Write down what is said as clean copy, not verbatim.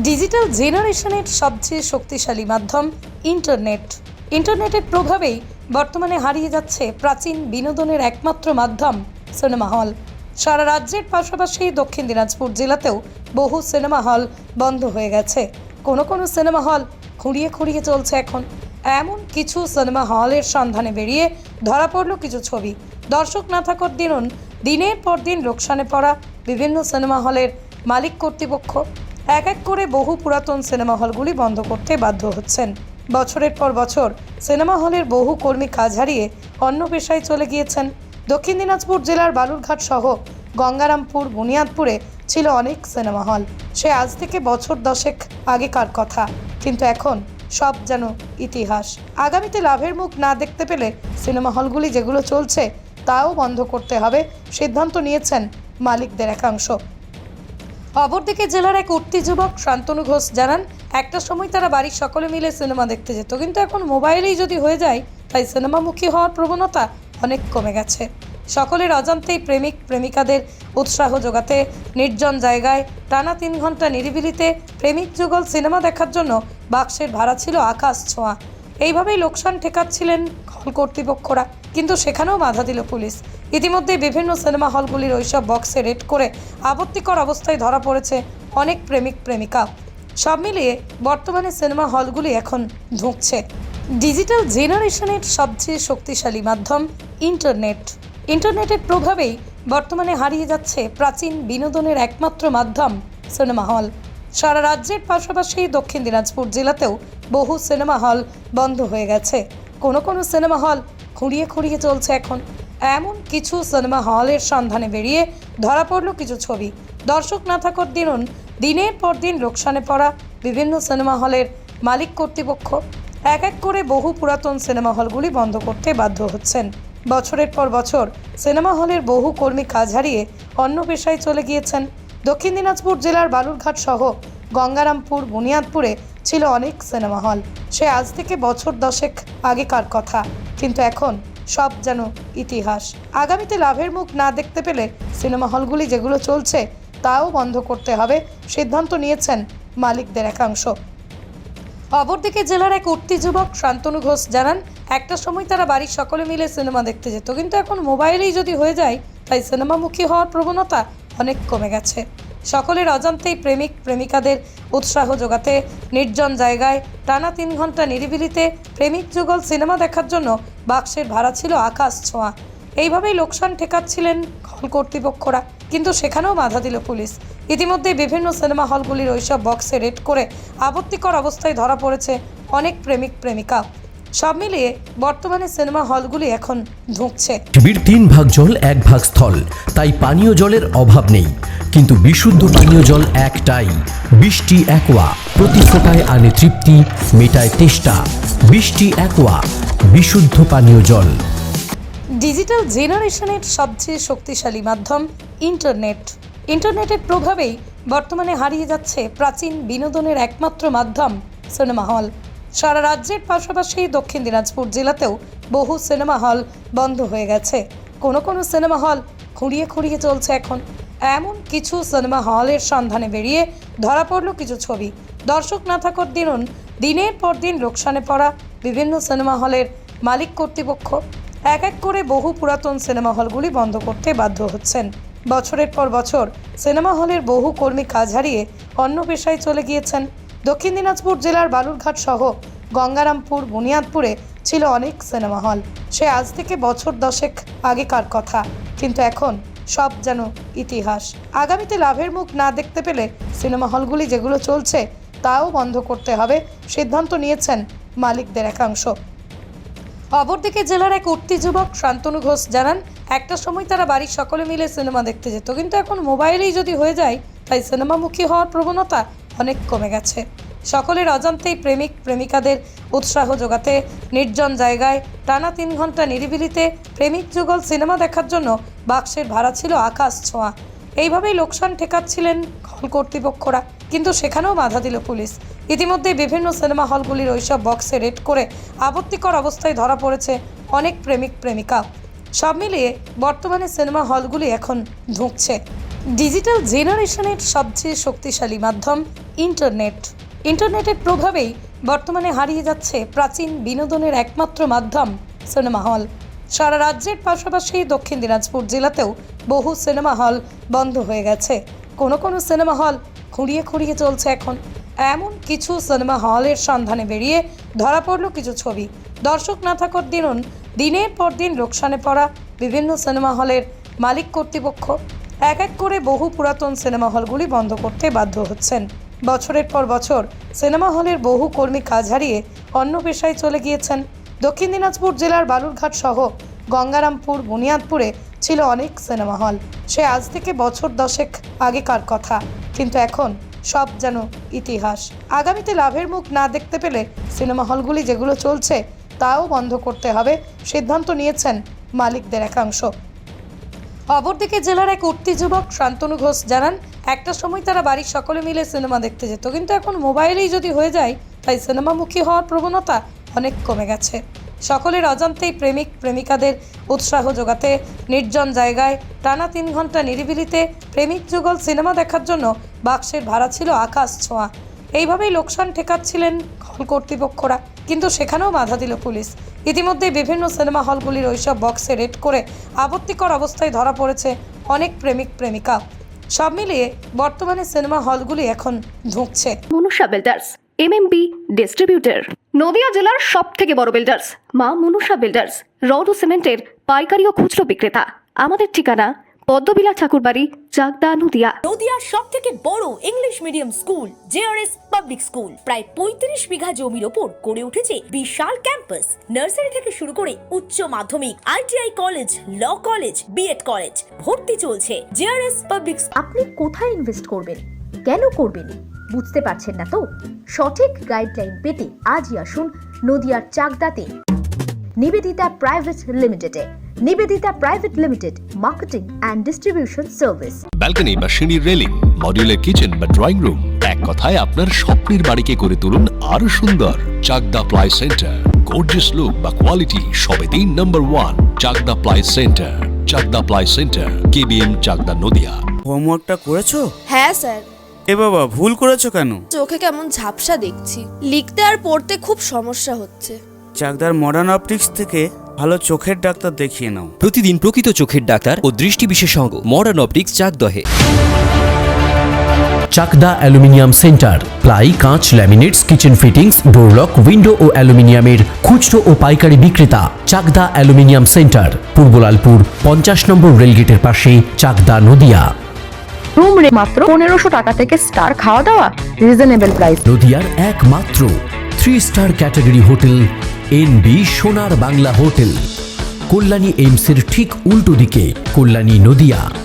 Digital জেনারেশনের সবচেয়ে শক্তিশালী মাধ্যম ইন্টারনেট। ইন্টারনেটের প্রভাবেই বর্তমানে হারিয়ে যাচ্ছে প্রাচীন বিনোদনের একমাত্র মাধ্যম সিনেমা হল। সারা রাজ্যের পাশাপাশি দক্ষিণ দিনাজপুর জেলাতেও বহু সিনেমা হল বন্ধ হয়ে গেছে। কোনো সিনেমা হল খুঁড়িয়ে খুঁড়িয়ে চলছে এখন। এমন কিছু সিনেমা হলের সন্ধানে বেরিয়ে ধরা পড়ল কিছু ছবি। দর্শক না থাকার দিনের পর দিন লোকসানে পড়া বিভিন্ন সিনেমা হলের মালিক কর্তৃপক্ষ এক এক করে বহু পুরাতন সিনেমা হলগুলি বন্ধ করতে বাধ্য হচ্ছেন। বছরের পর বছর সিনেমা হলের বহু কর্মী কাজ হারিয়ে অন্য পেশায় চলে গিয়েছেন। দক্ষিণ দিনাজপুর জেলার বালুরঘাট সহ গঙ্গারামপুর, বুনিয়াদপুরে ছিল অনেক সিনেমা হল। সে আজ থেকে বছর 10 আগেকার কথা, কিন্তু এখন সব যেন ইতিহাস। আগামীতে লাভের মুখ না দেখতে পেলে সিনেমা হলগুলি যেগুলো চলছে তাও বন্ধ করতে হবে সিদ্ধান্ত নিয়েছেন মালিকদের একাংশ। অপরদিকে জেলার এক উঠতি যুবক শান্তনু ঘোষ জানান, একটা সময় তারা বাড়ির সকলে মিলে সিনেমা দেখতে যেত, কিন্তু এখন মোবাইলেই যদি হয়ে যায় তাই সিনেমামুখী হওয়ার প্রবণতা অনেক কমে গেছে। সকলের অজান্তেই প্রেমিক প্রেমিকাদের উৎসাহ যোগাতে নির্জন জায়গায় টানা 3 ঘন্টা নিরিবিলিতে প্রেমিক যুগল সিনেমা দেখার জন্য বাক্সের ভাড়া ছিল আকাশ ছোঁয়া। এইভাবেই লোকসান ঠেকাচ্ছিলেন হল কর্তৃপক্ষরা, কিন্তু সেখানেও বাধা দিল পুলিশ। ইতিমধ্যে বিভিন্ন সিনেমা হলগুলির ওইসব বক্সে রেড করে আপত্তিকর অবস্থায় ধরা পড়েছে অনেক প্রেমিক প্রেমিকা। সব মিলিয়ে বর্তমানে সিনেমা হলগুলি এখন ধুঁকছে। ডিজিটাল জেনারেশনের সবচেয়ে শক্তিশালী মাধ্যম ইন্টারনেট। ইন্টারনেটের প্রভাবেই বর্তমানে হারিয়ে যাচ্ছে প্রাচীন বিনোদনের একমাত্র মাধ্যম সিনেমা হল। সারা রাজ্যের পাশাপাশি দক্ষিণ দিনাজপুর জেলাতেও বহু সিনেমা হল বন্ধ হয়ে গেছে। কোনো সিনেমা হল খুঁড়িয়ে খুঁড়িয়ে চলছে এখন। এমন কিছু সিনেমা হলের সন্ধানে বেরিয়ে ধরা পড়ল কিছু ছবি। দর্শক না থাকার দিনের পর দিন লোকসানে পড়া বিভিন্ন সিনেমা হলের মালিক কর্তৃপক্ষ এক এক করে বহু পুরাতন সিনেমা হলগুলি বন্ধ করতে বাধ্য হচ্ছেন। বছরের পর বছর সিনেমা হলের বহু কর্মী কাজ হারিয়ে অন্য পেশায় চলে গিয়েছেন। দক্ষিণ দিনাজপুর জেলার বালুরঘাট সহ গঙ্গারামপুর, বুনিয়াদপুরে ছিল অনেক সিনেমা হল। সে আজ থেকে বছর 10 আগেকার কথা, কিন্তু এখন সব যেন ইতিহাস। আগামীতে লাভের মুখ না দেখতে পেলে সিনেমা হলগুলি যেগুলো চলছে তাও বন্ধ করতে হবে সিদ্ধান্ত নিয়েছেন মালিকদের একাংশ। অপরদিকে জেলার এক উঠতি যুবক শান্তনু ঘোষ জানান, একটা সময় তারা বাড়ির সকলে মিলে সিনেমা দেখতে যেত, কিন্তু এখন মোবাইলেই যদি হয়ে যায় তাই সিনেমামুখী হওয়ার প্রবণতা অনেক কমে গেছে। সকলের অজান্তেই প্রেমিক প্রেমিকাদের উৎসাহ যোগাতে নির্জন জায়গায় টানা 3 ঘন্টা নিরিবিলিতে প্রেমিক যুগল সিনেমা দেখার জন্য বাক্সের ভাড়া ছিল আকাশ ছোঁয়া। এইভাবেই লোকসান ঠেকাচ্ছিলেন হল কর্তৃপক্ষরা, কিন্তু সেখানেও বাধা দিল পুলিশ। ইতিমধ্যে বিভিন্ন সিনেমা হলগুলির ওইসব বক্সে রেড করে আপত্তিকর অবস্থায় ধরা পড়েছে অনেক প্রেমিক প্রেমিকা। সব মিলিয়ে বর্তমানে সিনেমা হলগুলি এখন ধুঁকছে। পৃথিবীর 3 ভাগ জল 1 ভাগ স্থল, তাই পানীয় জলের অভাব নেই। কিন্তু বিশুদ্ধ পানীয় জল একটাই, বৃষ্টি অ্যাকোয়া। প্রতি ফোঁটায় আনে তৃপ্তি, মেটায় তেষ্টা। বৃষ্টি অ্যাকোয়া, বিশুদ্ধ পানীয় জল। ডিজিটাল জেনারেশনের সবচেয়ে শক্তিশালী মাধ্যম ইন্টারনেট। ইন্টারনেটের প্রভাবেই বর্তমানে হারিয়ে যাচ্ছে প্রাচীন বিনোদনের একমাত্র মাধ্যম সিনেমা হল। সারা রাজ্যের পাশাপাশি দক্ষিণ দিনাজপুর জেলাতেও বহু সিনেমা হল বন্ধ হয়ে গেছে। কোনো সিনেমা হল খুঁড়িয়ে খুঁড়িয়ে চলছে এখন। এমন কিছু সিনেমা হলের সন্ধানে বেরিয়ে ধরা পড়ল কিছু ছবি। দর্শক না থাকার দিনের পর দিন লোকসানে পড়া বিভিন্ন সিনেমা হলের মালিক কর্তৃপক্ষ এক এক করে বহু পুরাতন সিনেমা হলগুলি বন্ধ করতে বাধ্য হচ্ছেন। বছরের পর বছর সিনেমা হলের বহু কর্মী কাজ হারিয়ে অন্য পেশায় চলে গিয়েছেন। দক্ষিণ দিনাজপুর জেলার বালুরঘাট সহ গঙ্গারামপুর, বুনিয়াদপুরে ছিল অনেক সিনেমা হল। সে আজ থেকে বছর 10 আগেকার কথা, কিন্তু এখন সব যেন ইতিহাস। আগামীতে লাভের মুখ না দেখতে পেলে সিনেমা হলগুলি যেগুলো চলছে তাও বন্ধ করতে হবে সিদ্ধান্ত নিয়েছেন মালিকদের একাংশ। অপরদিকে জেলার এক উঠতি যুবক শান্তনু ঘোষ জানান, একটা সময় তারা বাড়ির সকলে মিলে সিনেমা দেখতে যেত, কিন্তু এখন মোবাইলেই যদি হয়ে যায় তাই সিনেমামুখী হওয়ার প্রবণতা অনেক কমে গেছে। সকলের অজান্তেই প্রেমিক প্রেমিকাদের উৎসাহ যোগাতে নির্জন জায়গায় টানা 3 ঘন্টা নিরিবিলিতে প্রেমিক যুগল সিনেমা দেখার জন্য বাক্সের ভাড়া ছিল আকাশ ছোঁয়া। এইভাবেই লোকসান ঠেকাচ্ছিলেন হল কর্তৃপক্ষরা, কিন্তু সেখানেও বাধা দিল পুলিশ। ইতিমধ্যে বিভিন্ন সিনেমা হলগুলির ওইসব বক্সে রেড করে আপত্তিকর অবস্থায় ধরা পড়েছে অনেক প্রেমিক প্রেমিকা। সব মিলিয়ে বর্তমানে সিনেমা হলগুলি এখন ধুঁকছে। ডিজিটাল জেনারেশনের সবচেয়ে শক্তিশালী মাধ্যম ইন্টারনেট। ইন্টারনেটের প্রভাবেই বর্তমানে হারিয়ে যাচ্ছে প্রাচীন বিনোদনের একমাত্র মাধ্যম সিনেমা হল। সারা রাজ্যের পাশাপাশি দক্ষিণ দিনাজপুর জেলাতেও বহু সিনেমা হল বন্ধ হয়ে গেছে। কোনো কোনো সিনেমা হল খুঁড়িয়ে খুঁড়িয়ে চলছে এখন। এমন কিছু সিনেমা হলের সন্ধানে বেরিয়ে ধরা পড়ল কিছু ছবি। দর্শক না থাকার দিনুন দিনের পর দিন লোকসানে পড়া বিভিন্ন সিনেমা হলের মালিক কর্তৃপক্ষ এক এক করে বহু পুরাতন সিনেমা হলগুলি বন্ধ করতে বাধ্য হচ্ছেন। বছরের পর বছর সিনেমা হলের বহু কর্মী কাজ হারিয়ে অন্য পেশায় চলে গিয়েছেন। দক্ষিণ দিনাজপুর জেলার বালুরঘাট সহ গঙ্গারামপুর, বুনিয়াদপুরে ছিল অনেক সিনেমা হল। সে আজ থেকে বছর 10 আগেকার কথা, কিন্তু এখন সব যেন ইতিহাস। আগামীতে লাভের মুখ না দেখতে পেলে সিনেমা হলগুলি যেগুলো চলছে তাও বন্ধ করতে হবে সিদ্ধান্ত নিয়েছেন মালিকদের একাংশ। অপরদিকে জেলার এক উঠতি যুবক শান্তনু ঘোষ জানান, একটা সময় তারা বাড়ির সকলে মিলে সিনেমা দেখতে যেত, কিন্তু এখন মোবাইলেই যদি হয়ে যায় তাই সিনেমামুখী হওয়ার প্রবণতা অনেক কমে গেছে। সকলের অজান্তেই প্রেমিক প্রেমিকাদের উৎসাহ যোগাতে নির্জন জায়গায় টানা 3 ঘন্টা নিরিবিলিতে প্রেমিক যুগল সিনেমা দেখার জন্য বাক্সের ভাড়া ছিল আকাশ ছোঁয়া। এইভাবেই লোকসান ঠেকাচ্ছিলেন হল কর্তৃপক্ষরা, কিন্তু সেখানেও বাধা দিল পুলিশ। ইতিমধ্যে বিভিন্ন সিনেমা হলগুলির ওইসব বক্সে রেড করে আপত্তিকর অবস্থায় ধরা পড়েছে অনেক প্রেমিক প্রেমিকা। সব মিলিয়ে বর্তমানে সিনেমা হলগুলি এখন ধুঁকছে। Manusha builders MMB distributor, Nadia জেলার সব থেকে বড় বিল্ডার্স মা মনুষা বিল্ডার্স, রড ও সিমেন্টের পাইকারি ও খুচরো বিক্রেতা। আমাদের ঠিকানা পদ্মবিলা ঠাকুরবাড়ি, চাকদা, নদিয়া। নদিয়ার সব থেকে বড় English medium school JRS public school প্রায় 35 বিঘা জমির ওপর গড়ে উঠেছে বিশাল ক্যাম্পাস। নার্সারি থেকে শুরু করে উচ্চ মাধ্যমিক, ITI college, law college, BEd college ভর্তি চলছে। JRS public. আপনি কোথায় ইনভেস্ট করবেন, কেন করবেন বুঝতে পারছেন না তো? সঠিক গাইডলাইন পেতে আজই আসুন নদিয়ার চাকদাতে নিবেদিতা প্রাইভেট লিমিটেডে। Nivedita private limited, marketing and distribution service. Balcony বা সিঁড়ির রেলিং, মডিউলার কিচেন বা ড্রয়িং রুম, এক কথায় আপনার স্বপ্নের বাড়িকে করে তুলুন আরো সুন্দর। Chakdah ply centre, gorgeous look বা কোয়ালিটি সবে 3 number 1 Chakdah ply centre. Chakdah ply centre, KBM, Chakdah, Nadia. হোমওয়ার্কটা করেছো? হ্যাঁ স্যার। এ বাবা, ভুল করেছো কেন? চোখে কেমন ঝাপসা দেখছি, লিখতে আর পড়তে খুব সমস্যা হচ্ছে। চাকদার মডার্ন অপটিক্স থেকে ভালো চোখের ডাক্তার দেখিয়ে নাও। প্রতিদিন প্রকৃত চোখের ডাক্তার ও দৃষ্টি বিশেষজ্ঞ মডার্ন অপটিক্স, চাকদহে। চাকদা অ্যালুমিনিয়াম সেন্টার, প্লাই, কাঁচ, laminates, kitchen fittings, door lock, window ও অ্যালুমিনিয়ামের খুচরো ও পাইকারি বিক্রেতা। চাকদা অ্যালুমিনিয়াম সেন্টার, পূর্ব লালপুর, 50 নম্বর রেলগেটের পাশে, চাকদা, নদিয়া। রুম রে মাত্র 1500 টাকা থেকে স্টার, খাওয়া দাওয়া রিজনেবল প্রাইস। নদিয়ার একমাত্র 3 স্টার ক্যাটাগরি হোটেল এনবি সোনার বাংলা হোটেল, কল্যাণী এইমসের ঠিক উল্টো দিকে, কল্যাণী, নদিয়া।